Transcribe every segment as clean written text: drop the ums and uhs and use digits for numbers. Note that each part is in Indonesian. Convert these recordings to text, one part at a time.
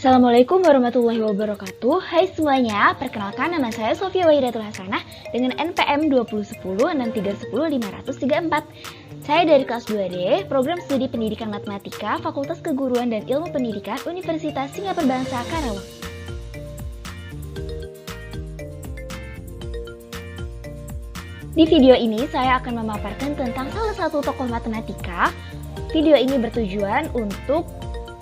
Assalamualaikum warahmatullahi wabarakatuh. Hai semuanya, perkenalkan nama saya Sofia Wahidatul Hasanah dengan NPM 20106310534. Saya dari kelas 2D, Program Studi Pendidikan Matematika, Fakultas Keguruan dan Ilmu Pendidikan, Universitas Singapura Bangsa, Karawang. Di video ini saya akan memaparkan tentang salah satu tokoh matematika. Video ini bertujuan untuk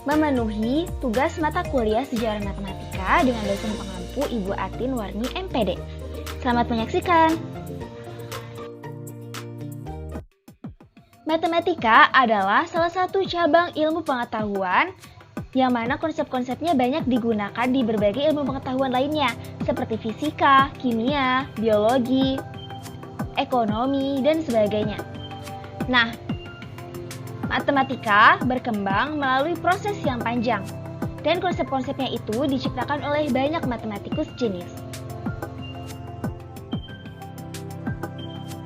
memenuhi tugas mata kuliah sejarah matematika dengan dosen pengampu Ibu Atin Warni MPD. Selamat menyaksikan. Matematika adalah salah satu cabang ilmu pengetahuan yang mana konsep-konsepnya banyak digunakan di berbagai ilmu pengetahuan lainnya seperti fisika, kimia, biologi, ekonomi, dan sebagainya. Nah, matematika berkembang melalui proses yang panjang, dan konsep-konsepnya itu diciptakan oleh banyak matematikus jenius.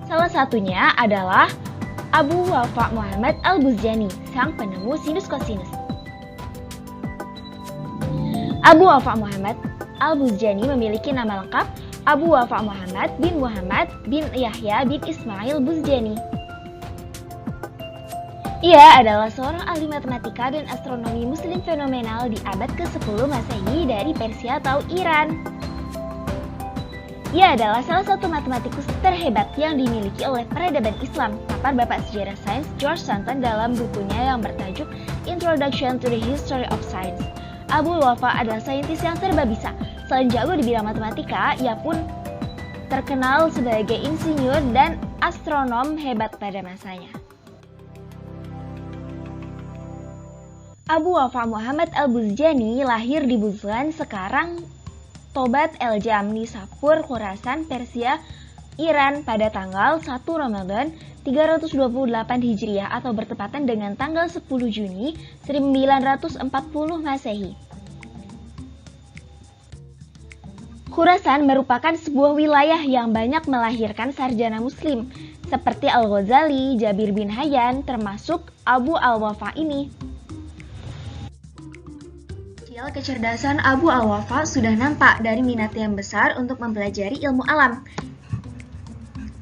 Salah satunya adalah Abu Wafa Muhammad Al-Buzjani, sang penemu sinus kosinus. Abu Wafa Muhammad Al-Buzjani memiliki nama lengkap Abu Wafa Muhammad bin Yahya bin Ismail Buzjani. Ia adalah seorang ahli matematika dan astronomi muslim fenomenal di abad ke-10 Masehi dari Persia atau Iran. Ia adalah salah satu matematikus terhebat yang dimiliki oleh peradaban Islam, papar Bapak Sejarah Sains George Santton dalam bukunya yang bertajuk Introduction to the History of Science. Abu Wafa adalah saintis yang serba bisa. Selain jago di bidang matematika, ia pun terkenal sebagai insinyur dan astronom hebat pada masanya. Abu Wafa Muhammad Al-Buzjani lahir di Buzlan, sekarang Tobat El-Jam, Nisapur, Khurasan, Persia, Iran pada tanggal 1 Ramadan 328 Hijriah atau bertepatan dengan tanggal 10 Juni 1940 Masehi. Khurasan merupakan sebuah wilayah yang banyak melahirkan sarjana muslim seperti Al-Ghazali, Jabir bin Hayyan, termasuk Abu Al-Wafa ini. Kecerdasan Abu Al-Wafa sudah nampak dari minat yang besar untuk mempelajari ilmu alam.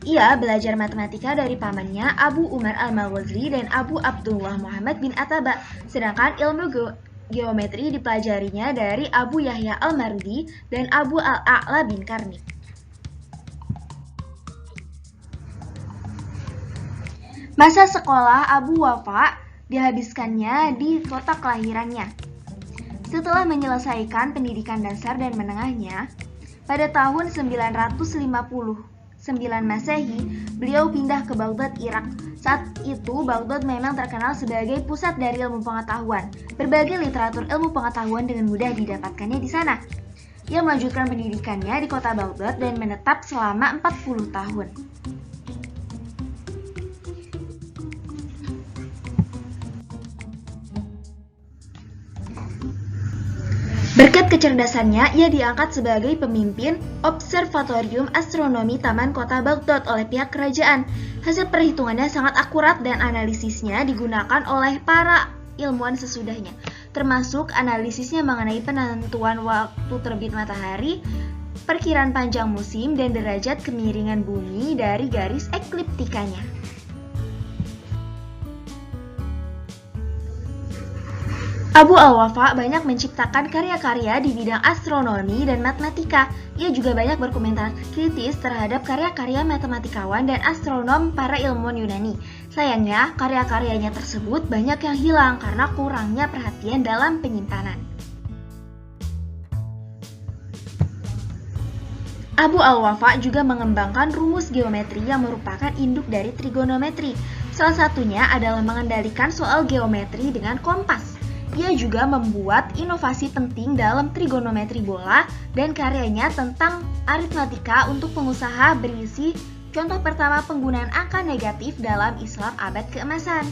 Ia belajar matematika dari pamannya Abu Umar Al-Maghazali dan Abu Abdullah Muhammad bin Ataba, sedangkan ilmu geometri dipelajarinya dari Abu Yahya Al-Marudi dan Abu Al-A'la bin Karnik. Masa sekolah Abu Wafa dihabiskannya di kota kelahirannya. Setelah menyelesaikan pendidikan dasar dan menengahnya, pada tahun 959 Masehi, beliau pindah ke Baghdad, Irak. Saat itu, Baghdad memang terkenal sebagai pusat dari ilmu pengetahuan. Berbagai literatur ilmu pengetahuan dengan mudah didapatkannya di sana. Ia melanjutkan pendidikannya di kota Baghdad dan menetap selama 40 tahun. Berkat kecerdasannya, ia diangkat sebagai pemimpin Observatorium Astronomi Taman Kota Baghdad oleh pihak kerajaan. Hasil perhitungannya sangat akurat dan analisisnya digunakan oleh para ilmuwan sesudahnya, termasuk analisisnya mengenai penentuan waktu terbit matahari, perkiraan panjang musim, dan derajat kemiringan bumi dari garis ekliptikanya. Abu Al-Wafa banyak menciptakan karya-karya di bidang astronomi dan matematika. Ia juga banyak berkomentar kritis terhadap karya-karya matematikawan dan astronom para ilmuwan Yunani. Sayangnya, karya-karyanya tersebut banyak yang hilang karena kurangnya perhatian dalam penyimpanan. Abu Al-Wafa juga mengembangkan rumus geometri yang merupakan induk dari trigonometri. Salah satunya adalah mengendalikan soal geometri dengan kompas. Ia juga membuat inovasi penting dalam trigonometri bola dan karyanya tentang aritmatika untuk pengusaha berisi contoh pertama penggunaan angka negatif dalam Islam abad keemasan.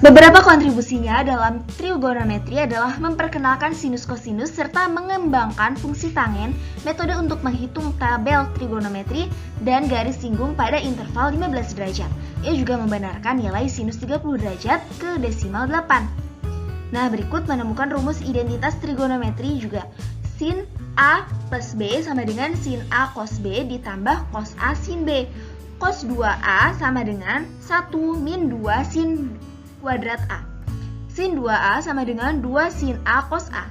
Beberapa kontribusinya dalam trigonometri adalah memperkenalkan sinus kosinus serta mengembangkan fungsi tangen, metode untuk menghitung tabel trigonometri, dan garis singgung pada interval 15 derajat. Ia juga membenarkan nilai sinus 30 derajat ke desimal 8. Nah, berikut menemukan rumus identitas trigonometri juga. Sin A plus B sama dengan sin A cos B ditambah cos A sin B. Cos 2A sama dengan 1 min 2 sin kuadrat A. Sin 2A sama dengan 2 sin A cos A.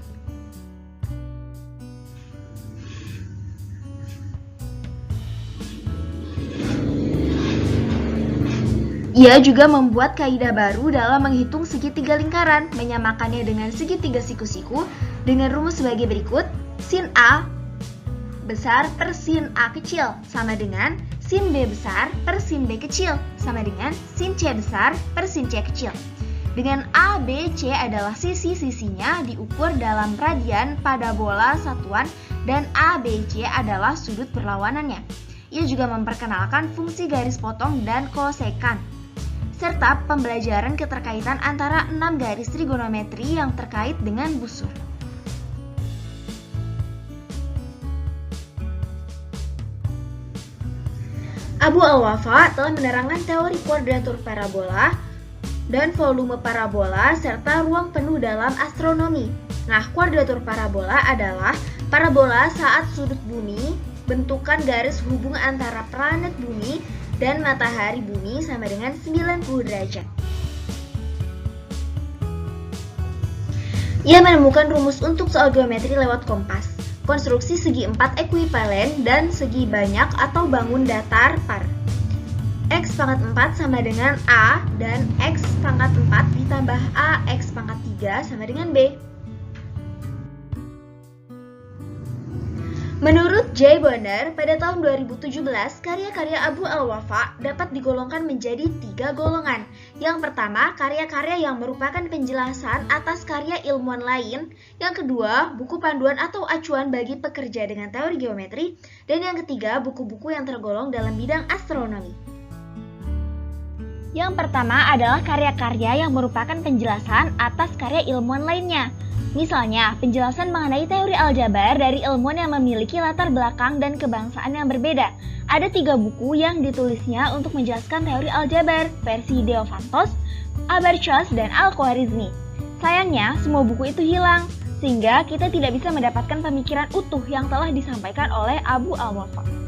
Ia juga membuat kaidah baru dalam menghitung segitiga lingkaran, menyamakannya dengan segitiga siku-siku dengan rumus sebagai berikut. Sin A besar per sin A kecil sama dengan sin B besar per sin B kecil sama dengan sin C besar per sin C kecil. Dengan A, B, C adalah sisi-sisinya diukur dalam radian pada bola satuan dan A, B, C adalah sudut berlawanannya. Ia juga memperkenalkan fungsi garis potong dan kosekan, serta pembelajaran keterkaitan antara 6 garis trigonometri yang terkait dengan busur. Abu Al-Wafa telah menerangkan teori kuadratur parabola dan volume parabola serta ruang penuh dalam astronomi. Nah, kuadratur parabola adalah parabola saat sudut bumi, bentukan garis hubung antara planet bumi dan matahari bumi sama dengan 90 derajat. Ia menemukan rumus untuk soal geometri lewat kompas, konstruksi segi 4 ekuivalen dan segi banyak atau bangun datar par. X pangkat 4 sama dengan A dan X pangkat 4 ditambah A X pangkat 3 sama dengan B. Menurut J. Bonner, pada tahun 2017, karya-karya Abu Al-Wafa dapat digolongkan menjadi 3 golongan. Yang pertama, karya-karya yang merupakan penjelasan atas karya ilmuwan lain. Yang kedua, buku panduan atau acuan bagi pekerja dengan teori geometri. Dan yang ketiga, buku-buku yang tergolong dalam bidang astronomi. Yang pertama adalah karya-karya yang merupakan penjelasan atas karya ilmuwan lainnya. Misalnya, penjelasan mengenai teori aljabar dari ilmuwan yang memiliki latar belakang dan kebangsaan yang berbeda. Ada 3 buku yang ditulisnya untuk menjelaskan teori aljabar, versi Diofantos, Abarchos, dan Al-Khwarizmi. Sayangnya, semua buku itu hilang, sehingga kita tidak bisa mendapatkan pemikiran utuh yang telah disampaikan oleh Abu Al-Wafa.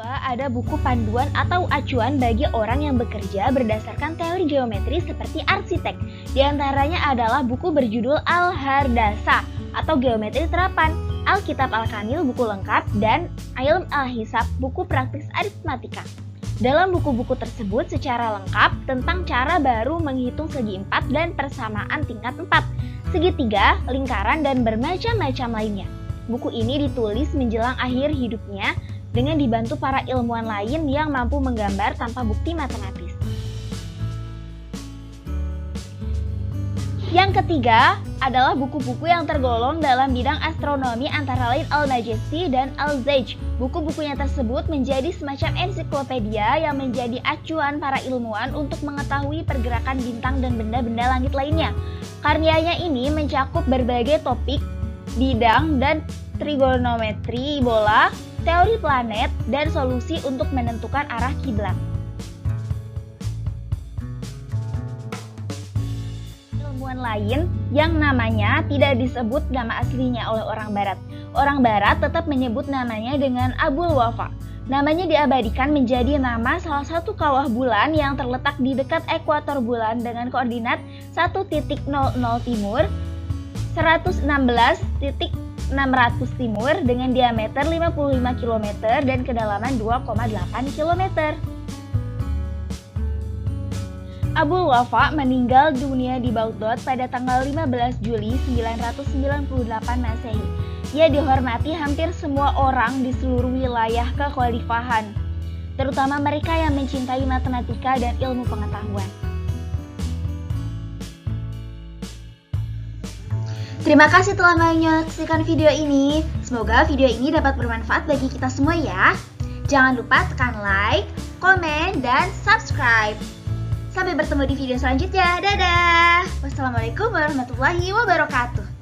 Ada buku panduan atau acuan bagi orang yang bekerja berdasarkan teori geometri seperti arsitek. Di antaranya adalah buku berjudul Al-Hardasa atau Geometri Terapan, Alkitab Al-Kamil buku lengkap, dan Ilm Al-Hisab buku praktis aritmatika. Dalam buku-buku tersebut secara lengkap tentang cara baru menghitung segi 4 dan persamaan tingkat 4, segitiga, lingkaran, dan bermacam-macam lainnya. Buku ini ditulis menjelang akhir hidupnya dengan dibantu para ilmuwan lain yang mampu menggambar tanpa bukti matematis. Yang ketiga adalah buku-buku yang tergolong dalam bidang astronomi antara lain Al-Najesti dan Al-Zaij. Buku-bukunya tersebut menjadi semacam ensiklopedia yang menjadi acuan para ilmuwan untuk mengetahui pergerakan bintang dan benda-benda langit lainnya. Karyanya ini mencakup berbagai topik, bidang dan trigonometri bola, teori planet, dan solusi untuk menentukan arah kiblat. Ilmuwan lain yang namanya tidak disebut nama aslinya oleh orang Barat. Orang Barat tetap menyebut namanya dengan Abu Al-Wafa. Namanya diabadikan menjadi nama salah satu kawah bulan yang terletak di dekat ekuator bulan dengan koordinat 1.00 timur, 116.600 timur dengan diameter 55 km dan kedalaman 2,8 km. Abu Al-Wafa meninggal dunia di Baghdad pada tanggal 15 Juli 998 Masehi. Ia dihormati hampir semua orang di seluruh wilayah kekhalifahan, terutama mereka yang mencintai matematika dan ilmu pengetahuan. Terima kasih telah menyaksikan video ini. Semoga video ini dapat bermanfaat bagi kita semua ya. Jangan lupa tekan like, komen, dan subscribe. Sampai bertemu di video selanjutnya. Dadah. Wassalamualaikum warahmatullahi wabarakatuh.